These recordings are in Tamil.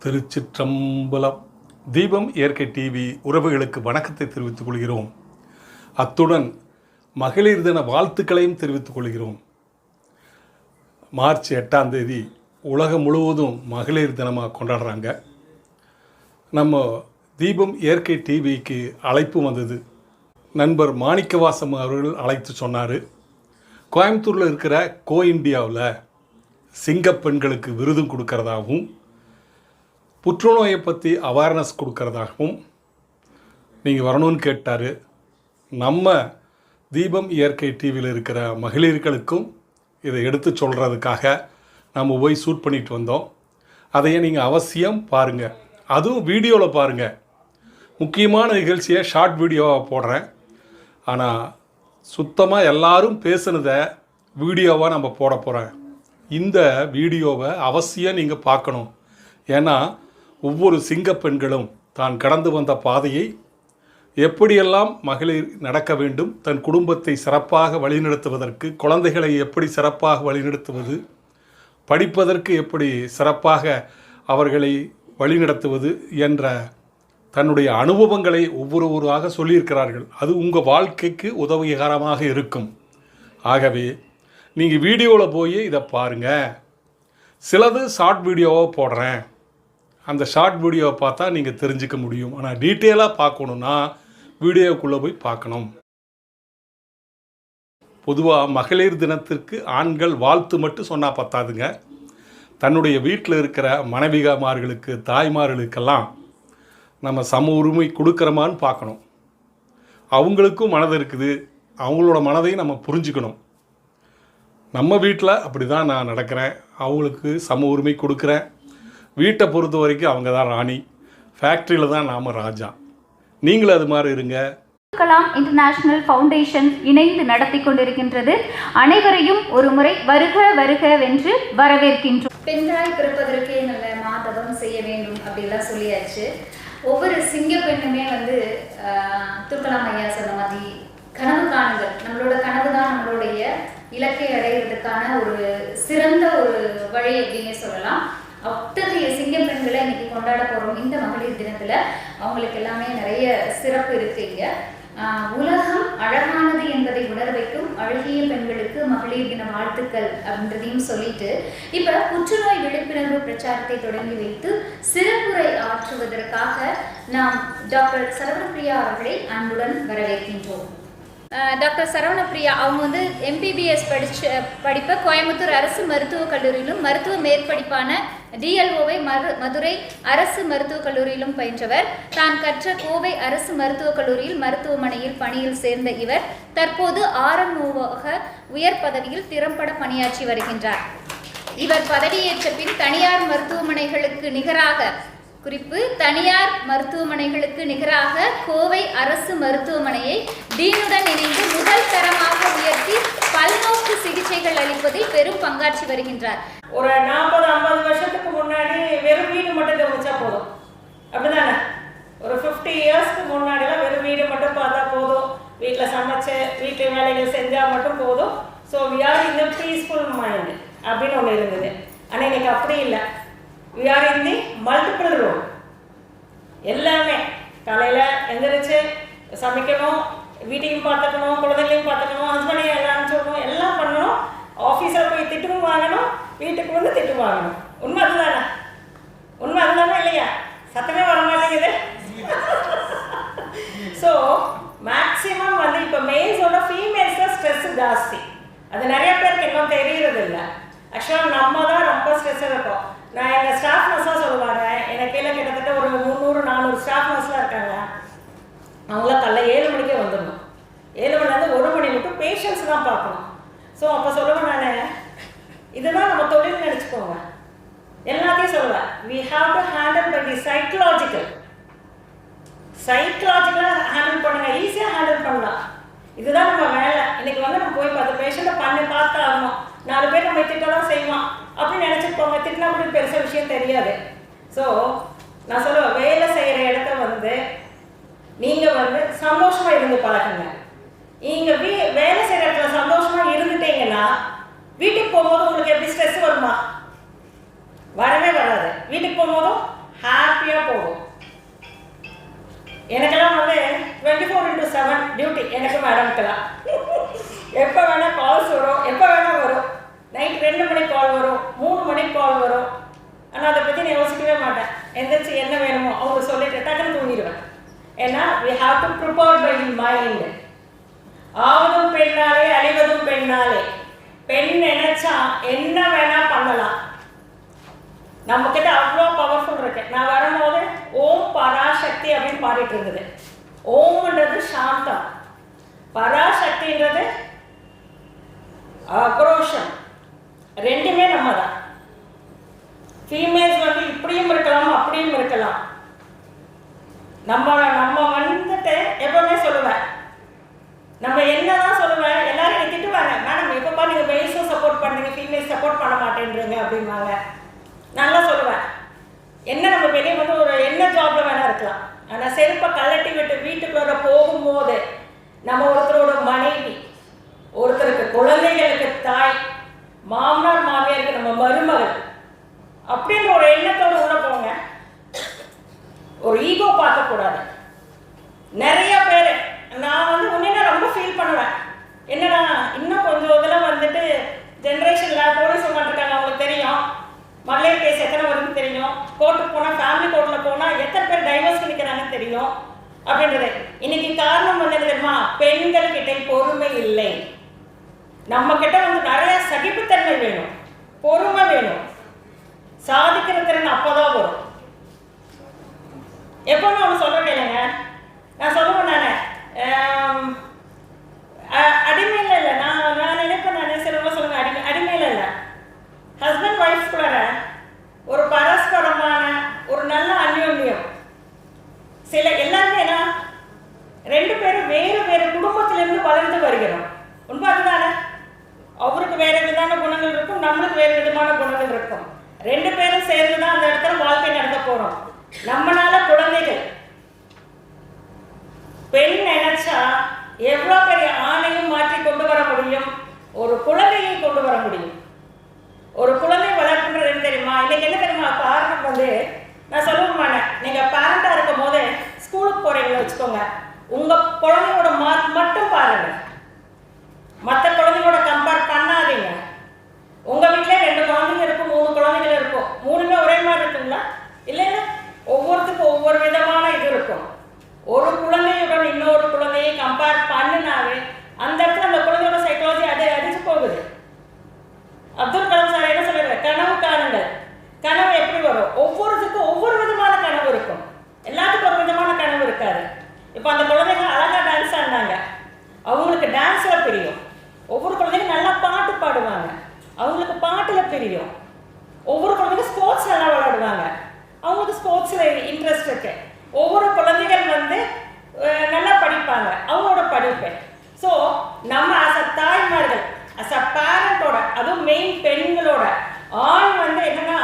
திருச்சிற்றம்பலம். தீபம் இயற்கை டிவி உறவுகளுக்கு வணக்கத்தை தெரிவித்துக் கொள்கிறோம். அத்துடன் மகளிர் தின வாழ்த்துக்களையும் தெரிவித்துக் கொள்கிறோம். மார்ச் 8ஆம் தேதி உலகம் முழுவதும் மகளிர் தினமாக கொண்டாடுறாங்க. நம்ம தீபம் இயற்கை டிவிக்கு அழைப்பு வந்தது. நண்பர் மாணிக்கவாசம் அவர்கள் அழைத்து சொன்னார், கோயம்புத்தூரில் இருக்கிற கோ இண்டியாவில் சிங்கப்பெண்களுக்கு விருது கொடுக்கறதாகவும் புற்றுநோயை பற்றி அவேர்னஸ் கொடுக்கறதாகவும் நீங்கள் வரணும்னு கேட்டார். நம்ம தீபம் இயற்கை டிவியில் இருக்கிற மகளிர்களுக்கும் இதை எடுத்து சொல்கிறதுக்காக நம்ம போய் ஷூட் பண்ணிட்டு வந்தோம். அதையே நீங்கள் அவசியம் பாருங்கள், அதுவும் வீடியோவில் பாருங்கள். முக்கியமான நிகழ்ச்சியை ஷார்ட் வீடியோவாக போடுறேன். ஆனால் சுத்தமாக எல்லாரும் பேசுனதை வீடியோவாக நம்ம போட போகிறேன். இந்த வீடியோவை அவசியம் நீங்கள் பார்க்கணும். ஏன்னா ஒவ்வொரு சிங்கப்பெண்களும் தான் கடந்து வந்த பாதையை எப்படியெல்லாம் மகளிர் நடக்க வேண்டும், தன் குடும்பத்தை சிறப்பாக வழிநடத்துவதற்கு, குழந்தைகளை எப்படி சிறப்பாக வழிநடத்துவது, படிப்பதற்கு எப்படி சிறப்பாக அவர்களை வழிநடத்துவது என்ற தன்னுடைய அனுபவங்களை ஒவ்வொருவராக சொல்லியிருக்கிறார்கள். அது உங்கள் வாழ்க்கைக்கு உதவிகரமாக இருக்கும். ஆகவே நீங்கள் வீடியோவில் போய் இதை பாருங்கள். சிலது ஷார்ட் வீடியோவாக போடுறேன், அந்த ஷார்ட் வீடியோவை பார்த்தா நீங்கள் தெரிஞ்சுக்க முடியும். ஆனால் டீட்டெயிலாக பார்க்கணுன்னா வீடியோக்குள்ளே போய் பார்க்கணும். பொதுவாக மகளிர் தினத்திற்கு ஆண்கள் வாழ்த்து மட்டும் சொன்னால் பத்தாதுங்க. தன்னுடைய வீட்டில் இருக்கிற மனைவிமார்களுக்கு, தாய்மார்களுக்கெல்லாம் நம்ம சம உரிமை கொடுக்குறோமான்னு பார்க்கணும். அவங்களுக்கும் மனது இருக்குது, அவங்களோட மனதையும் நம்ம புரிஞ்சுக்கணும். நம்ம வீட்டில் அப்படி தான் நான் நடக்கிறேன், அவங்களுக்கு சம உரிமை கொடுக்குறேன். வீட்டை பொறுத்த வரைக்கும் அவங்க தான் ராணி, ஃபேக்ட்ரியில் தான் நாம் ராஜா. நீங்களும் அது மாதிரி இருங்க. கலாம் இன்டர்நேஷனல் ஃபவுண்டேஷன் இணைந்து நடத்தி கொண்டிருக்கின்றது. அனைவரையும் ஒரு முறை வருக வருக வென்று வரவேற்கின்றோம். பெண்களாய் பிறப்பதற்கே நல்ல மாதவம் செய்ய வேண்டும் அப்படிலாம் சொல்லியாச்சு. ஒவ்வொரு சிங்க பெண்ணுமே துர்கலாம் ஐயா சொன்ன மாதிரி கனவு காணுங்கள். நம்மளோட கனவு தான் நம்மளுடைய இலக்கை அடைகிறதுக்கான ஒரு சிறந்த ஒரு வழி அப்படின்னே சொல்லலாம். அத்தகைய சிங்க பெண்களை இன்னைக்கு கொண்டாட போறோம். இந்த மகளிர் தினத்துல அவங்களுக்கு எல்லாமே நிறைய சிறப்பு இருக்கு. இங்க உலகம் அழகானது என்பதை உணர வைக்கும் அழகிய பெண்களுக்கு மகளிர் தின வாழ்த்துக்கள் அப்படின்றதையும் சொல்லிட்டு இப்ப புற்றுநோய் விழிப்புணர்வு பிரச்சாரத்தை தொடங்கி வைத்து சிறப்புரை ஆற்றுவதற்காக நாம் டாக்டர் சரவணப்பிரியா அவர்களை அன்புடன் வரவேற்கின்றோம். டாக்டர் சரவணப்பிரியா அவங்க எம்பிபிஎஸ் படிப்பை கோயம்புத்தூர் அரசு மருத்துவக் கல்லூரியிலும், மருத்துவ மேற்படிப்பான டிஎல்ஓவை மதுரை அரசு மருத்துவக் கல்லூரியிலும் பயின்றவர். தான் கற்ற கோவை அரசு மருத்துவக் கல்லூரியில் மருத்துவமனையில் பணியில் சேர்ந்த இவர் தற்போது ஆர்எம்ஓவாக உயர் பதவியில் திறம்பட பணியாற்றி வருகின்றார். இவர் பதவியேற்ற பின் தனியார் மருத்துவமனைகளுக்கு நிகராக, குறிப்பு தனியார் மருத்துவமனைகளுக்கு நிகராக கோவை அரசு மருத்துவமனையை டீனுடன் இணைந்து முதல் தரமாக உயர்த்தி பல்நோக்கு சிகிச்சைகள் அளிப்பதில் பெரும் பங்காற்றி வருகின்றார். ஒரு 40-50 வருஷத்துக்கு முன்னாடி வெறும் வீடு மட்டும் கவனிச்சா போதும், அப்படிதானே? ஒரு 50 இயர்ஸ்க்கு முன்னாடிலாம் வெறும் வீடு மட்டும் பார்த்தா போதும், வீட்டில் சமைச்சு வீட்டு வேலைகள் செஞ்சால் மட்டும் போதும். So we are in the peaceful mind அப்படின்னு ஒன்று இருந்தது. ஆனால் இன்னைக்கு அப்படி இல்லை. we are in the multiple role. எல்லாமே காலையில் எந்திரிச்சு சமைக்கணும், வீட்டையும் பார்த்துக்கணும், குழந்தைகளையும் பார்த்துக்கணும், ஹஸ்பண்டையும் எல்லாம் சொல்லணும், எல்லாம் பண்ணணும். ஆஃபீஸில் போய் திட்டும் வாங்கணும், வீட்டுக்கு திட்டும் வாங்கணும். உண்மை அதுதானே? உண்மை அதுதானே இல்லையா? சத்தமே வர மாட்டேங்குது. ஸோ மேக்சிமம் இப்போ மேல்ஸோட ஃபீமேல்ஸ் தான் ஸ்ட்ரெஸ் ஜாஸ்தி. அது நிறைய பேருக்கு இன்னும் தெரியறது இல்லை. ஆக்சுவலாக நம்ம தான் ரொம்ப ஸ்ட்ரெஸ்ஸாக இருக்கோம். நான் எங்கள் ஸ்டாஃப் நர்ஸாக சொல்லுவாங்க, எனக்கு கீழே கிட்டத்தட்ட ஒரு 300-400 ஸ்டாஃப் நர்ஸ்லாம் இருக்காங்க. அவங்களாம் காலைல 7 மணிக்கே வந்துடணும். 7 மணிலேருந்து 1 மணி மட்டும் பேஷண்ட்ஸ் தான் பார்க்கணும். ஸோ அப்போ சொல்லுவேன் நான், இதுதான் நம்ம தொழில் நினச்சிக்கோங்க. எல்லாத்தையும் சொல்லுவேன், we have to handle by the சைக்கலாஜிக்கலாக ஹேண்டில் பண்ணுங்க, ஈஸியாக ஹேண்டில் பண்ணலாம். இதுதான் நம்ம வேலை. இன்னைக்கு நம்ம போய் 10 பேஷண்ட்டை பார்த்து ஆகணும். 4 பேர் நம்ம திட்டலாம் செய்வோம் அப்படின்னு நினச்சிருப்போங்க. திட்டினா கூட பெருசாக விஷயம் தெரியாது. ஸோ நான் சொல்லுவேன், வேலை செய்கிற இடத்த நீங்கள் சந்தோஷமாக இருந்து பழகுங்க. நீங்கள் வேலை செய்கிற இடத்துல சந்தோஷமாக இருந்துட்டீங்கன்னா வீட்டுக்கு போகும்போது உங்களுக்கு எப்படி ஸ்ட்ரெஸ் வருமா? வரவே வராது. வீட்டுக்கு போகும்போதும் ஹாப்பியாக போகும். எனக்கெல்லாம் வந்து 24/7 டியூட்டி எனக்கு மேடம்க்கெல்லாம். எப்போ வேணால் கால்ஸ் வரும், எப்போ வேணால் வரும். நைட் 2 மணிக்கு கால் வரும், 3 மணிக்கு கால் வரும். ஆனால் அதை பற்றி நான் யோசிக்கவே மாட்டேன். எந்திரிச்சு என்ன வேணுமோ அவங்க சொல்லிட்டு டக்குன்னு தூங்கிடுவேன். ஏன்னா we have to prepare by mind. ஆவதும் பெண்ணாலே அழிவதும் பெண்ணாலே. பெண் நினைச்சா என்ன வேணா பண்ணலாம். நம்ம கிட்ட அவ்வளோ பவர்ஃபுல் இருக்கு. நான் வரும்போது ஓம் பராசக்தி அப்படின்னு பாடிட்டு இருந்தது. ஓம்ன்றது சாந்தம், பராசக்தின்றது ஆக்ரோஷம். ரெண்டுமே நம்ம தான். ஃபீமேல்ஸ் வந்து இப்படியும் இருக்கலாம் அப்படியும் இருக்கலாம். நம்ம வந்துட்டு எப்பவுமே சொல்லுவேன், நம்ம என்னதான் சொல்லுவேன், எல்லாரும் என்னை திட்டுவாங்க, மேடம் எப்பப்பா நீங்கள் மெயில்ஸும் சப்போர்ட் பண்ணுறீங்க, ஃபீமேல்ஸ் சப்போர்ட் பண்ண மாட்டேன்றீங்க அப்படிம்பாங்க. நல்லா சொல்லுவேன், என்ன நம்ம வெளியே வந்து ஒரு என்ன ஜாப்ல வேணா இருக்கலாம். ஆனால் செருப்பை கழட்டி விட்டு வீட்டுக்குள்ள போகும்போது நம்ம ஒருத்தரோட மனைவி, ஒருத்தருக்கு குழந்தைகளுக்கு தாய், மாமனார் மாமியாருக்கு நம்ம மருமகள் அப்படின்ற ஒரு எண்ணத்தோடு உள்ள போங்க. ஒரு ஈகோ பார்க்கக்கூடாது. நிறைய பேர் நான் வந்து முன்னே ரொம்ப ஃபீல் பண்ணுவேன், என்னடா இன்னும் கொஞ்சம் இதில் வந்துட்டு ஜென்ரேஷனில் போலீஸ் இருக்காங்க, அவங்களுக்கு தெரியும் மகளிர் கேஸ் எத்தனை வருதுன்னு தெரியும், கோர்ட்டுக்கு போனால் ஃபேமிலி கோர்ட்டில் போனால் எத்தனை பேர் டைவர்ஸ்க்கு நிற்கிறாங்கன்னு தெரியும் அப்படின்றது. இன்னைக்கு காரணம் வந்து என்ன தெரியுமா, பெண்கள்கிட்ட பொறுமை இல்லை. நம்ம கிட்ட வந்து நிறைய சகிப்புத்தன்மை வேணும், பொறுமை வேணும். சாதிக்கிற திறன் அப்போதான் வரும். எப்பவுமே ஒன்று சொல்ற கேளுங்க, நான் சொல்லுவேன், அடிமையில் இல்லை, நான் நினைப்பேன், நான் சிலவங்க சொல்லுங்க அடிமையில் இல்லை, ஹஸ்பண்ட் ஒய்ஃப் கூட ஒரு பரஸ்பரமான ஒரு நல்ல அந்யோன்யம். சில எல்லாருமே என்ன, 2 பேரும் வேறு வேறு குடும்பத்திலிருந்து வளர்ந்து வருகிறோம். உண்மை அதுதானே. அவருக்கு வேறு விதமான குணங்கள் இருக்கும், நம்மளுக்கு வேறு விதமான குணங்கள் இருக்கும். 2 பேரும் சேர்ந்து தான் அந்த இடத்துல வாழ்க்கை நடத்த போறோம். நம்மளால குழந்தைகள், பெண் நினைச்சா எவ்வளோ பெரிய ஆணையும் மாற்றி கொண்டு வர முடியும், ஒரு குழந்தையை கொண்டு வர முடியும். ஒரு குழந்தை வளர்ப்புன்றது என்ன தெரியுமா, இன்னைக்கு என்ன தெரியுமா காரணம் வந்து நான் சொல்லுவேன், நீங்கள் பேரண்டாக இருக்கும் போது ஸ்கூலுக்கு போகிறீங்கன்னு வச்சுக்கோங்க, உங்கள் குழந்தையோட மார்க் மட்டும் பாருங்க, மற்ற குழந்தைங்களோட கம்பேர் பண்ணாதீங்க. உங்கள் வீட்டிலே 2 குழந்தைங்க இருக்கும், 3 குழந்தைகள் இருக்கும், 3மே ஒரே மாதிரி இருக்குங்களா? இல்லைன்னா ஒவ்வொருத்துக்கும் ஒவ்வொரு விதமான இது இருக்கும். ஒரு குழந்தையுடன் இன்னொரு குழந்தையை கம்பேர் பண்ணினாவே அந்த இடத்துல அந்த குழந்தையோட சைக்காலஜி அடிச்சு போகுது. அப்துல் கலாம் சார் என்ன சொல்றாரு, கனவு காணுங்கள். கனவு எப்படி வரும், ஒவ்வொருத்துக்கும் ஒவ்வொரு விதமான கனவு இருக்கும், எல்லாத்துக்கும் ஒரு விதமான கனவு இருக்காது. இப்போ அந்த குழந்தைங்க அழகா டான்ஸ் ஆடினாங்க, அவங்களுக்கு டான்ஸ்ல பிரியும். ஒவ்வொரு குழந்தைங்க நல்லா பாட்டு பாடுவாங்க, அவங்களுக்கு பாட்டுல பிரியும். ஒவ்வொரு குழந்தைங்க ஸ்போர்ட்ஸ் நல்லா விளையாடுவாங்க, அவங்களுக்கு ஸ்போர்ட்ஸ்ல இன்ட்ரெஸ்ட் இருக்கு. ஒவ்வொரு குழந்தைகள் வந்து நல்லா படிப்பாங்க, அவங்களோட படிப்பு. ஸோ நம்ம அஸ் அ தாய்மார்கள், அஸ் அ பேரண்டோட, அதுவும் மெயின் பெண்களோட, ஆண் வந்து என்னன்னா,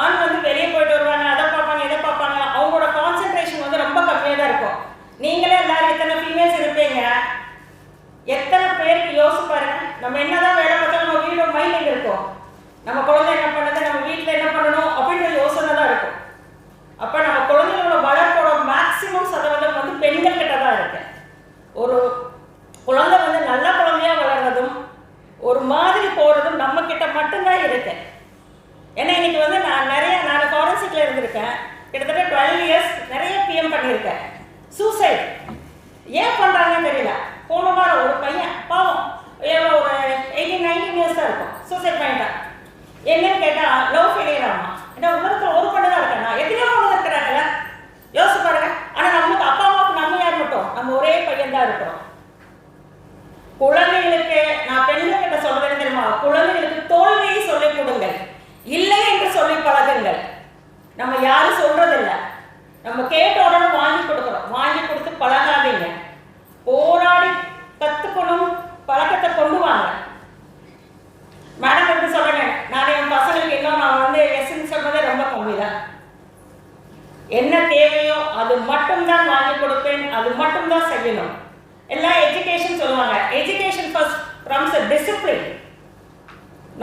ஆண் வந்து வெளியே போயிட்டு வருவாங்க, அதை பார்ப்பாங்க இதை பார்ப்பாங்க, அவங்களோட கான்சென்ட்ரேஷன் வந்து ரொம்ப கம்மியாக தான் இருக்கும். நீங்களே எல்லாரும் எத்தனை ஃபீமேல்ஸ் இருப்பீங்க, எத்தனை பேருக்கு யோசிச்சு பாருங்க. நம்ம என்னதான் வேலை பார்த்தாலும் நம்ம வீடு மைண்டில் இருக்கும், நம்ம குழந்தை என்ன பண்ணுது, நம்ம வீட்டில் என்ன பண்ணணும் அப்படின்ற யோசனை தான் இருக்கும். அப்போ நம்ம குழந்தைகளோட வளர்ப்போட மேக்சிமம் சதவீதம் வந்து பெண்கள் கிட்ட தான் இருக்கு. ஒரு குழந்தை வந்து நல்ல குழந்தையா வளர்றதும் ஒரு மாதிரி போறதும் நம்ம கிட்ட மட்டும்தான் இருக்கு. ஏன்னா இன்னைக்கு வந்து நான் ஃபாரன்சிக்ல இருந்திருக்கேன், கிட்டத்தட்ட 12 இயர்ஸ், நிறைய பிஎம் பண்ணியிருக்கேன். சூசைட் ஏன் பண்றாங்கன்னு தெரியல. போன வாரம் ஒரு பையன் பாவம், எவ்வளோ ஒரு 18-19 இயர்ஸ் தான் இருக்கும், சூசைட் பண்ணிட்டான். என்னன்னு கேட்டா லவ் ஃபெயிலியர் ஆமா. ஏன்னா உலகத்தில் ஒரு பொண்ணு தான் இருக்கேன், நான் எத்தனையோ பொண்ணு இருக்கிறாங்கல்ல, யோசிச்சு பாருங்க. ஆனா நம்மளுக்கு அப்பா அம்மாவுக்கு நம்ம யார் மட்டும், நம்ம ஒரே பையன் தான் இருக்கிறோம். குழந்தைகளுக்கு நான் பெண்கள்கிட்ட சொல்றேன்னு தெரியுமா, குழந்தைகளுக்கு தோல்வியை சொல்லிக் கொடுங்கள், இல்லை என்று சொல்லி பழகுங்கள். நம்ம யாரும் சொல்றதில்லை, நம்ம கேட்ட உடனே வாங்கி கொடுக்குறோம். வாங்கி கொடுத்து பழகாதீங்க, போராடி கத்துக்கணும், பழக்கத்தை கொண்டு வாங்க. மேடம் எப்படி சொல்றேன், நான் என் பசங்களுக்கு இன்னும் நான் வந்து எஸ்ன்னு சொல்றதே ரொம்ப கம்மி தான். என்ன தேவையோ அது மட்டும்தான் வாங்கி கொடுப்பேன், அது மட்டும்தான் செய்யணும். எல்லாம் எஜுகேஷன் சொல்லுவாங்க, education first from discipline,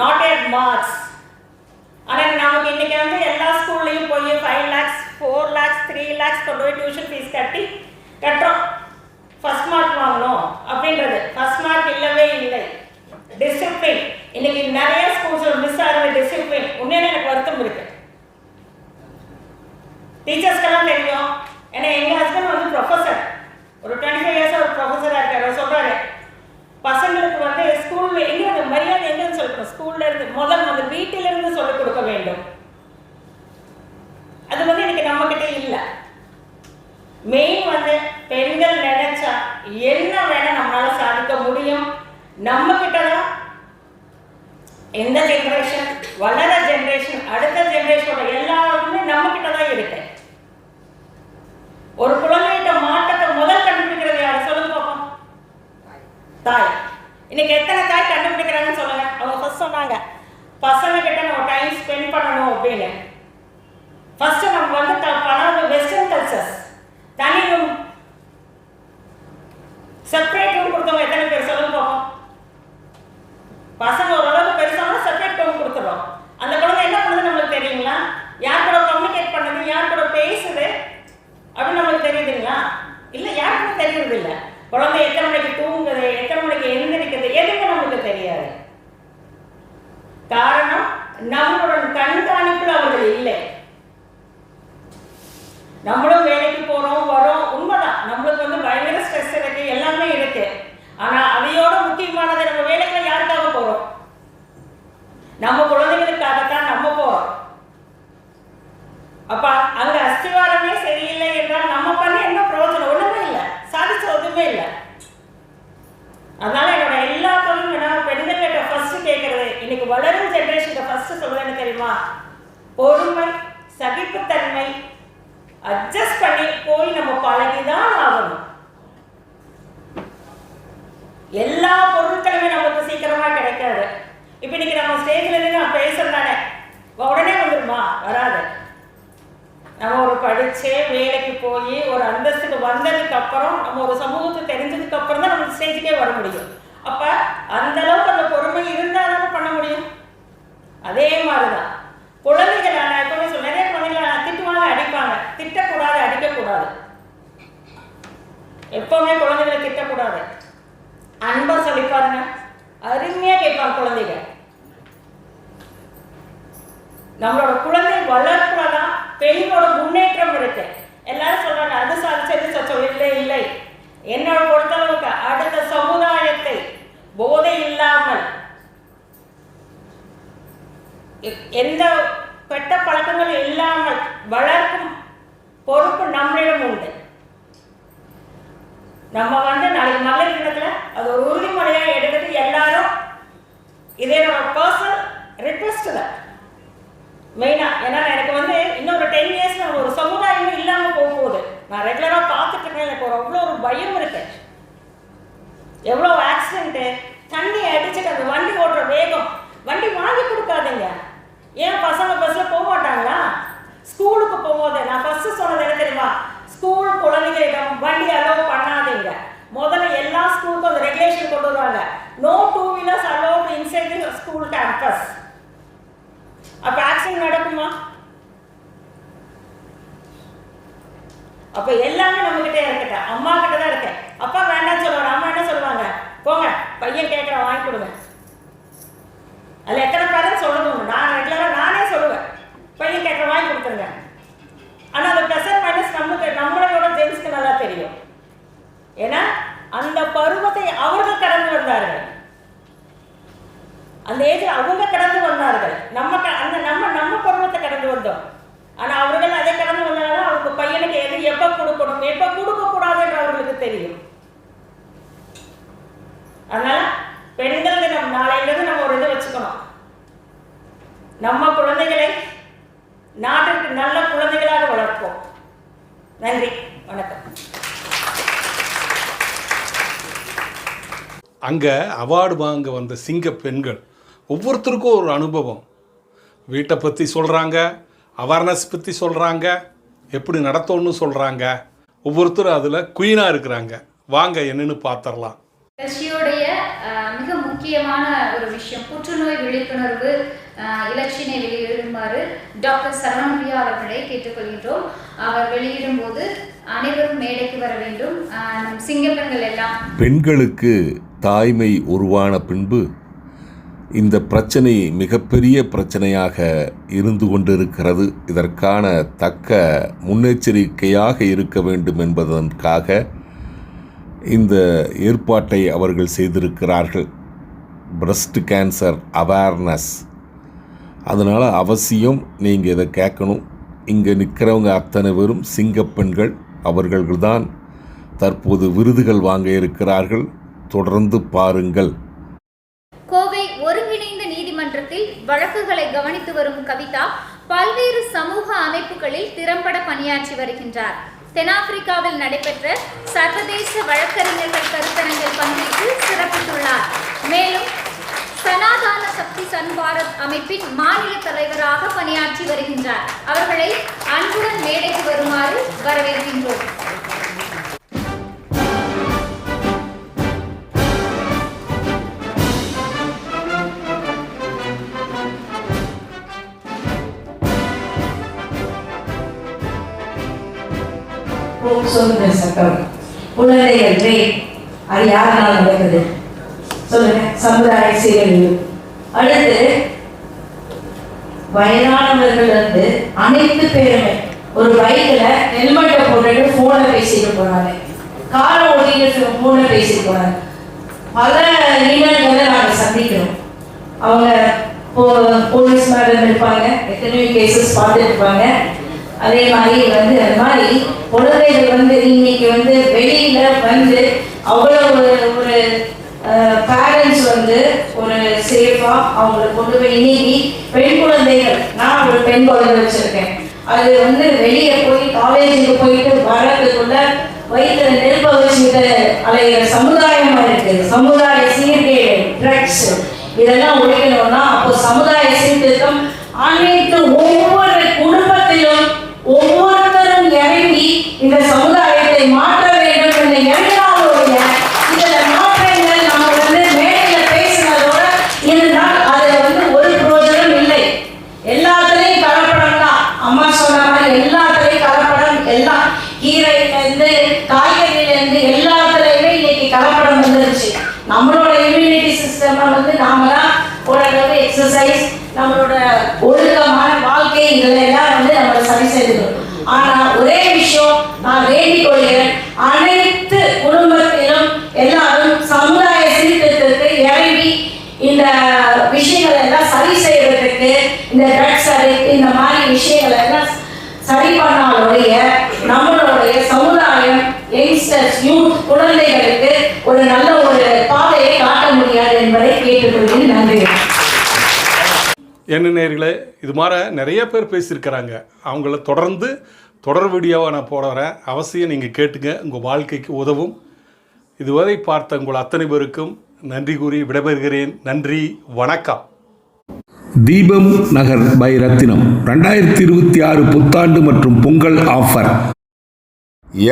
not at marks. ஆனால் நமக்கு இன்றைக்கி வந்து எல்லா ஸ்கூல்லையும் போய் 5 lakhs 4 lakhs 3 lakhs கொண்டு போய் டியூஷன் ஃபீஸ் கட்டுறோம். ஃபர்ஸ்ட் மார்க் வாங்கணும் அப்படின்றது. ஃபர்ஸ்ட் மார்க் இல்லவே இல்லை. டிசிப்ளின் இன்னைக்கு நிறைய ஸ்கூல்ஸ் மிஸ் ஆகிற டிசிப்ளின் உண்மையிலே எனக்கு வருத்தம் இருக்கு. டீச்சர்ஸ்க்கெல்லாம் தெரியும். ஏன்னா எங்கள் ஹஸ்பண்ட் வந்து ப்ரொஃபஸர், ஒரு 25 years ஒரு ப்ரொஃபஸராக இருக்கார். அவர் சொல்கிறாரு, பசங்களுக்கு வந்து ஸ்கூலில் எங்கே அந்த மரியாதை எங்கன்னு சொல்லணும், ஸ்கூல்ல இருந்து முதல்ல வீட்டிலிருந்து சொல்லிக் கொடுக்க வேண்டும். அது வந்து இன்னைக்கு நம்மகிட்ட இல்லை. மெயின் வந்து பெண்கள் நினைச்சா என்ன வேணா நம்மளால சாதிக்க முடியும். நம்ம கிட்ட தான் எந்த ஜென்ரேஷன், வளர ஜென்ரேஷன், அடுத்த ஜென்ரேஷனோட எல்லாருமே நம்ம கிட்ட தான் இருக்கு. ஒரு குழந்தைகிட்ட மாற்றத்தை முதல் கண்டுபிடிக்கிறது யார் சொல்லுங்க பார்ப்போம்? தாய். இன்னைக்கு எத்தனை தாய் கண்டுபிடிக்கிறாங்கன்னு சொல்லுங்க. அவங்க ஃபர்ஸ்ட் சொன்னாங்க, பசங்க கிட்ட நம்ம டைம் ஸ்பெண்ட் பண்ணணும் அப்படின்னு. ஃபர்ஸ்ட் நம்ம வந்து பண்ணாத வெஸ்டர்ன் கல்ச்சர்ஸ், தனி ரூம், செப்பரேட் ரூம் கொடுத்தவங்க எத்தனை பேர் சொல்லுங்க பார்ப்போம்? பசங்க ஓரளவுக்கு பெருசாக செப்பரேட் ரூம் கொடுத்துறோம். அந்த குழந்தை என்ன பண்ணுது நம்மளுக்கு தெரியுங்களா? யார் கூட கம்யூனிகேட் பண்ணுது, யார் கூட பேசுது அப்படின்னு நம்மளுக்கு தெரியுதுங்களா? இல்லை, யாருக்கும் தெரியறது இல்லை. குழந்தை எத்தனை மணிக்கு தூங்குது, எத்தனை மணிக்கு எழுந்திருக்குது, எதுவுமே நமக்கு தெரியாது. காரணம், நம்மளுடன் கண்காணிப்பில் அவர்கள் இல்லை. நம்மளும் வேலைக்கு போறோம் வரோம், உண்மைதான். நம்மளுக்கு வந்து பயங்கர ஸ்ட்ரெஸ் இருக்கு, எல்லாமே இருக்கு. ஆனா அதையோட முக்கியமானது, நம்ம வேலைக்குள்ள யாருக்காக போறோம்? நம்ம குழந்தைகளுக்காகத்தான் நம்ம போறோம். அப்ப அங்க அஸ்திவாரமே சரியில்லை என்றால் நம்ம பண்ண என்ன பிரயோஜனம்? ஒண்ணுமே இல்லை, சாதிச்ச ஒண்ணுமே இல்லை. அதனால என்னோட எல்லா தொழிலும் பெண்கள்கிட்ட ஃபர்ஸ்ட் கேட்கறது, இன்னைக்கு வளரும் ஜென்ரேஷன் ஃபர்ஸ்ட் சொல்றது என்ன தெரியுமா? பொறுமை, சகிப்புத்தன்மை, அட்ஜஸ்ட் பண்ணி போய் நம்ம பழகிதான் ஆகணும். எல்லா பொருட்களுமே நமக்கு சீக்கிரமா கிடைக்காது. இப்ப இன்னைக்கு நம்ம ஸ்டேஜ்ல இருந்து நான் பேசுறதானே உடனே வந்துருமா? வராது. நம்ம ஒரு படிச்சு வேலைக்கு போய் ஒரு அந்தஸ்துக்கு வந்ததுக்கு அப்புறம், நம்ம ஒரு சமூகத்துக்கு தெரிஞ்சதுக்கு அப்புறம் தான் நம்ம ஸ்டேஜுக்கே வர முடியும். அப்ப அந்த அளவுக்கு அந்த பொறுமை இருந்தால் தானே பண்ண முடியும். அதே மாதிரிதான் குழந்தைகள். நான் எப்பவுமே சொல்ல, நிறைய குழந்தைகள் திட்டுவாங்க, அடிப்பாங்க. திட்டக்கூடாது, அடிக்கக்கூடாது. எப்பவுமே குழந்தைகளை திட்டக்கூடாது. அன்பா சொல்லி பாருங்க, அருமையா கேட்பாங்க குழந்தைங்க. நம்மளோட குழந்தை வளர்ப்புலதான் பெண்ணோட முன்னேற்றம் இருக்கு. எல்லாரும் சொல்றாங்க, அது சாதிச்சது சொல்லிட்டே இல்லை. என்னோட பொறுத்தளவுக்கு அடுத்த சமுதாயத்தை போதை இல்லாமல், எந்த கெட்ட பழக்கங்கள் இல்லாமல் வளர்க்கும் பொறுப்பு நம்மளிடம் உண்டு. நம்ம வந்து நாளைக்கு மகளிர் தினத்துல அது ஒரு உறுதிமொழியா எடுத்துட்டு எல்லாரும், இதே என்னோட பர்சனல் ரிக்வெஸ்ட் தான் மெயினா. ஏன்னா எனக்கு வந்து இன்னொரு 10 years ஒரு சமுதாயமே இல்லாம போகுது. நான் ரெகுலரா பார்த்துட்டு இருக்கேன். எனக்கு அவ்வளோ ஒரு பயம் இருக்கு. எவ்வளோ ஆக்சிடென்ட்டு, தண்ணி அடிச்சுட்டு அந்த வண்டி ஓட்டுற வேகம். வண்டி வாங்கி கொடுக்காதீங்க. ஏன் பசங்க பஸ்ல போக மாட்டாங்களா? ஸ்கூலுக்கு போகும்போது நான் ஃபர்ஸ்ட் சொன்னது என்ன தெரியுமா? ஸ்கூல் குழந்தைகளிடம் வண்டி அலோவ் பண்ணாதீங்க. முதல்ல எல்லா ஸ்கூலுக்கும் அந்த ரெகுலேஷன் கொண்டு வருவாங்க. No 2 wheelers allowed inside the school campus. அப்ப ஆக்சிடென்ட் நடக்குமா? அப்ப எல்லாமே நம்ம கிட்டே இருக்கட்ட, அம்மா கிட்ட தான் இருக்க. அப்பா வேண்டாம் சொல்லுவாங்க, அம்மா என்ன சொல்லுவாங்க? போங்க, பையன் கேட்கற வாங்கி கொடுங்க. அதுல எத்தனை பேரும் சொல்லுங்க, நான் ரெகுலரா நானே சொல்லுவேன், பையன் கேட்கற வாங்கி கொடுத்துருங்க. ஆனா அந்த பிளஸ் அண்ட் மைனஸ் நம்மளோட ஜென்ஸ்க்கு நல்லா தெரியும். ஏன்னா அந்த பருவத்தை அவர்கள் கடந்து வந்தார்கள், அந்த ஏஜ்ல அவங்க கடந்து வந்தார்கள். நம்ம பருவத்தை கடந்து வந்தோம். ஆனா அவர்கள் அதை கடந்து வந்தாலும் அவருக்கு பையனுக்கு எது எப்ப கொடுக்கணும், எப்ப கொடுக்க கூடாதுன்னு அவர்களுக்கு தெரியும். அதனால பெண்கள் தினம் நாளையிலிருந்து நம்ம ஒரு இது வச்சுக்கணும். நம்ம குழந்தைகளை நாட்டிற்கு நல்ல குழந்தைகளாக வளர்ப்போம். நன்றி, வணக்கம். அங்கே அவார்டு வாங்க வந்த சிங்க பெண்கள் ஒவ்வொருத்தருக்கும் ஒரு அனுபவம். வீட்டை பற்றி சொல்கிறாங்க, அவேர்னஸ் பற்றி சொல்கிறாங்க, எப்படி நடத்தணும்னு சொல்கிறாங்க. ஒவ்வொருத்தரும் அதில் குயினாக இருக்கிறாங்க. வாங்க என்னன்னு பார்த்துடலாம். நிகழ்ச்சியோடைய மிக முக்கிய முக்கியமான ஒரு விஷயம், புற்றுநோய் விழிப்புணர்வு இலச்சினை வெளியிடுமாறு டாக்டர் சரவணபிரியா அவர்களை கேட்டுக்கொள்கின்றோம். அவர் வெளியிடும் போது அனைவரும் மேடைக்கு வர வேண்டும். சிங்கப்பெண்கள் எல்லாம் பெண்களுக்கு தாய்மை உருவான பின்பு இந்த பிரச்சனை மிகப்பெரிய பிரச்சனையாக இருந்து கொண்டிருக்கிறது. இதற்கான தக்க முன்னெச்சரிக்கையாக இருக்க வேண்டும் என்பதற்காக இந்த ஏற்பாட்டை அவர்கள் செய்திருக்கிறார்கள். Breast cancer awareness. அதனால் அவசியம் நீங்கள் இதை கேட்கணும். இங்கே நிற்கிறவங்க அத்தனை பேரும் சிங்கப்பெண்கள். அவர்கள்தான் தற்போது விருதுகள் வாங்க இருக்கிறார்கள். தொடர்ந்து பாருங்கள். கோவை ஒருங்கிணைந்த நீதிமன்றத்தில் வழக்குகளை கவனித்து வரும் கவிதா பல்வேறு சமூக அமைப்புகளில் திறம்பட பணியாற்றி வருகின்றார். தென்னாப்பிரிக்காவில் நடைபெற்ற சர்வதேச வழக்கறிஞர்கள் கருத்தரங்கில் பங்கேற்று சிறப்பித்துள்ளார். மேலும் சனாதன சக்தி சன் பாரத் அமைப்பின் மாநில தலைவராக பணியாற்றி வருகின்றார். அவர்களை அன்புடன் மேடைக்கு வருமாறு வரவேற்கின்றோம். சொல்லுங்க சட்டம், குழந்தைகள் ரேப், அது யாருனால நடக்குது சொல்லுங்க? சமுதாய சீரழிவு. அடுத்து வயதானவர்கள் வந்து அனைத்து பேருமே ஒரு பைக்ல ஹெல்மெட்டை போட்டுட்டு போனை பேசிட்டு போறாங்க, காரை ஓட்டிட்டு போனை பேசிட்டு போறாங்க. பல நிகழ்வுகளை நாங்கள் சந்திக்கிறோம். அவங்க போலீஸ் மேடம் இருப்பாங்க, எத்தனையோ கேசஸ் பார்த்துட்டு இருப்பாங்க. அதே மாதிரி வந்து அது மாதிரி குழந்தைகள் வந்து இன்னைக்கு வந்து வெளியில வந்து அவ்வளோ ஒரு பேரண்ட்ஸ் வந்து ஒரு சேஃபா அவங்களை கொண்டு போய் இன்னைக்கு பெண் குழந்தைகள், நான் ஒரு பெண் குழந்தை வச்சிருக்கேன், அது வந்து வெளியே போய் காலேஜுக்கு போயிட்டு வரதுக்குள்ள வயிற்றுல நெருப்ப வச்சுக்கிட்டு அலைகிற சமுதாயமா இருக்கு. சமுதாய சீர்கேடு, ட்ரக்ஸ் இதெல்லாம் ஒழிக்கணும்னா அப்போ சமுதாய சீர்திருத்தம் அனைத்து ஒவ்வொரு குடும்பத்திலும் ஒவ்வொருத்தரும் இறங்கி இந்த சமுதாயத்தை மாற்ற வேண்டும் என்ற எண்ணாலுடைய இதுல மாற்றங்கள் நம்ம வந்து மேடையில பேசினதோட இருந்தால் அது வந்து ஒரு பிரோஜனம் இல்லை. எல்லாத்துலேயும் கலப்படம் தான். அம்மா சொன்ன மாதிரி எல்லாத்துலேயும் கலப்படம். எல்லாம் கீரையிலேருந்து காய்கறியிலேருந்து எல்லாத்துலேயுமே இன்னைக்கு கலப்படம் வந்துருச்சு. நம்மளோட இம்யூனிட்டி சிஸ்டமை வந்து நாம தான் ஓரளவு எக்ஸசைஸ், நம்மளோட ஒழுக்கமான வாழ்க்கை இதெல்லாம் வந்து நம்ம சரி செய்துக்கணும். ஆனா ஒரே விஷயம் நான் வேண்டிக் கொள்கிறேன், அனைத்து குடும்பத்திலும் எல்லாரும் சமுதாய சீர்திருத்தத்துக்கு இறங்கி இந்த விஷயங்களை எல்லாம் சரி செய்யறதுக்கு, இந்த ட்ரக்ஸ் அடிக்ட் இந்த மாதிரி விஷயங்களை எல்லாம் சரி பண்ணாலுடைய நம்மளுடைய சமுதாயம் யங்ஸ்டர்ஸ், யூத், குழந்தைகளுக்கு ஒரு நல்ல ஒரு பாதையை காட்ட முடியாது என்பதை கேட்டுக்கொள்கிறேன். நன்றி. என்ன நேயர்களே, இது மாதிரி நிறைய பேர் பேசியிருக்கிறாங்க. அவங்கள தொடர்ந்து தொடர் வீடியோவை நான் போடுறேன். அவசியம் நீங்கள் கேட்டுங்க, உங்கள் வாழ்க்கைக்கு உதவும். இதுவரை பார்த்த உங்கள் அத்தனை பேருக்கும் நன்றி கூறி விடைபெறுகிறேன். நன்றி, வணக்கம். தீபம் நகர் பை ரத்தினம் 2026 புத்தாண்டு மற்றும் பொங்கல் ஆஃபர்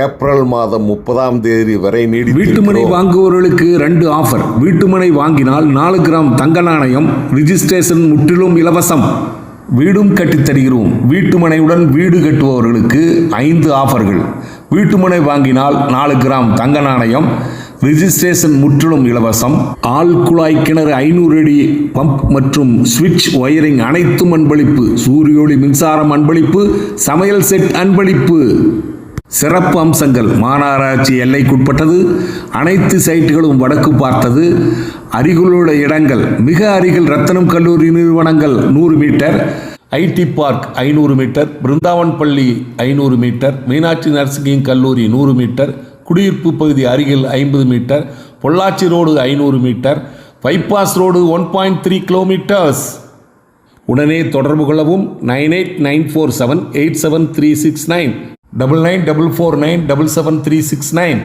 ஏப்ரல் மாதம் 30ஆம் தேதி வரை நீடி. வீட்டுமனை வாங்குவோர்களுக்கு 2 ஆஃபர். வீட்டுமனை வாங்கினால் 4 கிராம் தங்க நாணயம், ரிஜிஸ்ட்ரேஷன் முற்றிலும் இலவசம். வீடும் கட்டித்தருகிறோம். வீட்டுமனையுடன் வீடு கட்டுபவர்களுக்கு 5 ஆஃபர்கள். வீட்டுமனை வாங்கினால் 4 கிராம் தங்க நாணயம், ரிஜிஸ்ட்ரேஷன் முற்றிலும் இலவசம். ஆள் குழாய் கிணறு 500 அடி பம்ப் மற்றும் சுவிட்ச் ஒயரிங் அனைத்தும் அன்பளிப்பு. சூரியோளி மின்சாரம் அன்பளிப்பு. சமையல் செட் அன்பளிப்பு. சிறப்பு அம்சங்கள்: மாநகராட்சி எல்லைக்குட்பட்டது, அனைத்து சைட்டுகளும் வடக்கு பார்த்தது, அருகிலுள்ள இடங்கள் மிக அருகில் ரத்தனம் கல்லூரி நிறுவனங்கள் 100 metre, IT park 500 metre, Brindavan பள்ளி 500 மீட்டர், மீனாட்சி நர்சிங் கல்லூரி 100 மீட்டர், குடியிருப்பு பகுதி அருகில் 50 metre, Pollachi road 500 metre, bypass road 1.3 kilometres. உடனே தொடர்பு கொள்ளவும். 9894787369 9944977369.